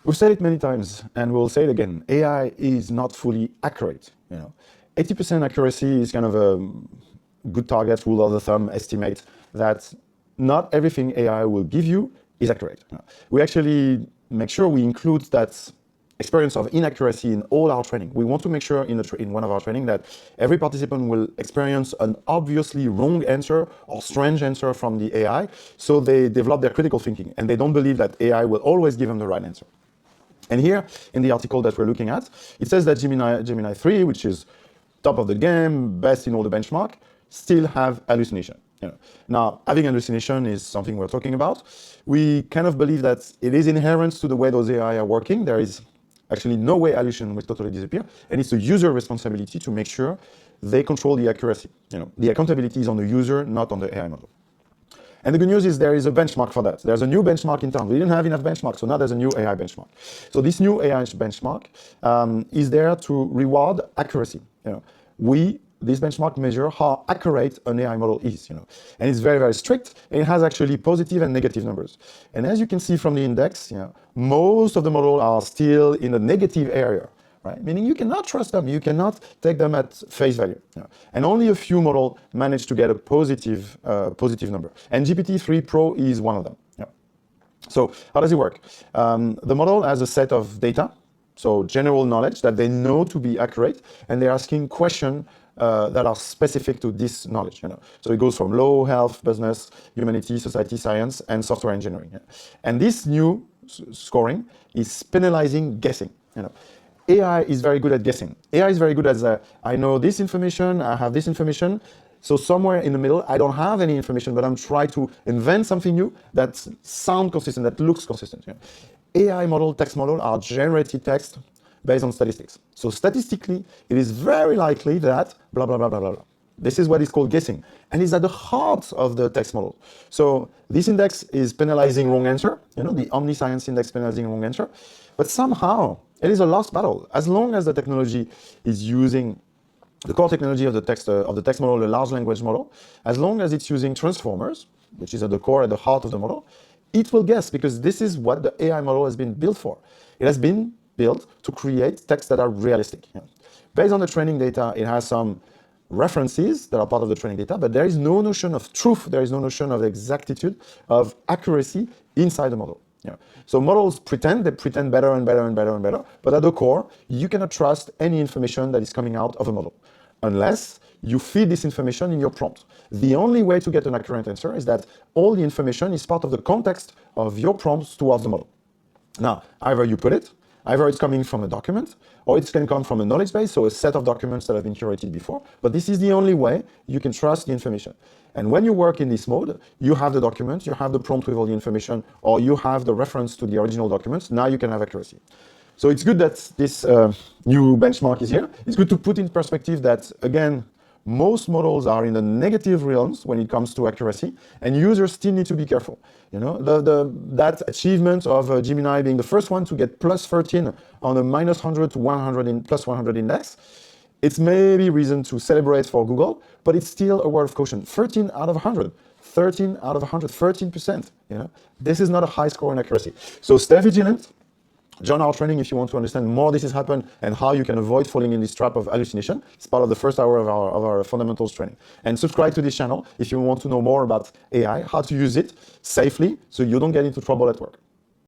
We've said it many times, and we'll say it again. AI is not fully accurate. 80% accuracy is kind of a good target, rule of the thumb, estimate that not everything AI will give you is accurate. We actually make sure we include that experience of inaccuracy in all our training. We want to make sure in one of our training that every participant will experience an obviously wrong answer or strange answer from the AI, so they develop their critical thinking and they don't believe that AI will always give them the right answer. And here, in the article that we're looking at, it says that Gemini 3, which is top of the game, best in all the benchmark, still have hallucination. Now, having hallucination is something we're talking about. We kind of believe that it is inherent to the way those AI are working. There is actually no way hallucination will totally disappear, and it's a user responsibility to make sure they control the accuracy. The accountability is on the user, not on the AI model. And the good news is there is a benchmark for that. There's a new benchmark in town. We didn't have enough benchmarks, so now there's a new AI benchmark. So this new AI benchmark is there to reward accuracy. This benchmark measure how accurate an AI model is, and it's very, very strict, and it has actually positive and negative numbers. And as you can see from the index, most of the models are still in the negative area, right? Meaning you cannot trust them, you cannot take them at face value. And only a few models manage to get a positive number. And GPT-3 Pro is one of them. So how does it work? The model has a set of data, so general knowledge that they know to be accurate, and they're asking questions that are specific to this knowledge. So it goes from law, health, business, humanity, society, science, and software engineering. And this new scoring is penalizing guessing. AI is very good at guessing. AI is very good at I know this information, I have this information, so somewhere in the middle, I don't have any information, but I'm trying to invent something new that sounds consistent, that looks consistent. AI model, text model are generated text based on statistics. So statistically, it is very likely that blah, blah, blah, blah, blah, blah. This is what is called guessing. And it's at the heart of the text model. So this index is penalizing wrong answer, the omniscience index penalizing wrong answer. But somehow, it is a lost battle. As long as the technology is using the core technology of the text model, the large language model, as long as it's using transformers, which is at the core, at the heart of the model, it will guess, because this is what the AI model has been built for. It has been built to create texts that are realistic. Based on the training data, it has some references that are part of the training data, but there is no notion of truth, there is no notion of exactitude, of accuracy inside the model. So models pretend better and better and better and better, but at the core, you cannot trust any information that is coming out of a model, unless you feed this information in your prompt. The only way to get an accurate answer is that all the information is part of the context of your prompts towards the model. Now, either you put it, either it's coming from a document, or it can come from a knowledge base, so a set of documents that have been curated before, but this is the only way you can trust the information. And when you work in this mode, you have the document, you have the prompt with all the information, or you have the reference to the original documents, now you can have accuracy. So it's good that this new benchmark is here. It's good to put in perspective that, again, most models are in the negative realms when it comes to accuracy, and users still need to be careful. That achievement of Gemini being the first one to get plus 13 on a minus 100 to 100 in plus 100 index, it's maybe reason to celebrate for Google, but it's still a word of caution. 13 out of 100, 13 out of 100, 13%. This is not a high score in accuracy. So stay vigilant. Join our training if you want to understand more this has happened and how you can avoid falling in this trap of hallucination. It's part of the first hour of our fundamentals training. And subscribe to this channel if you want to know more about AI, how to use it safely so you don't get into trouble at work.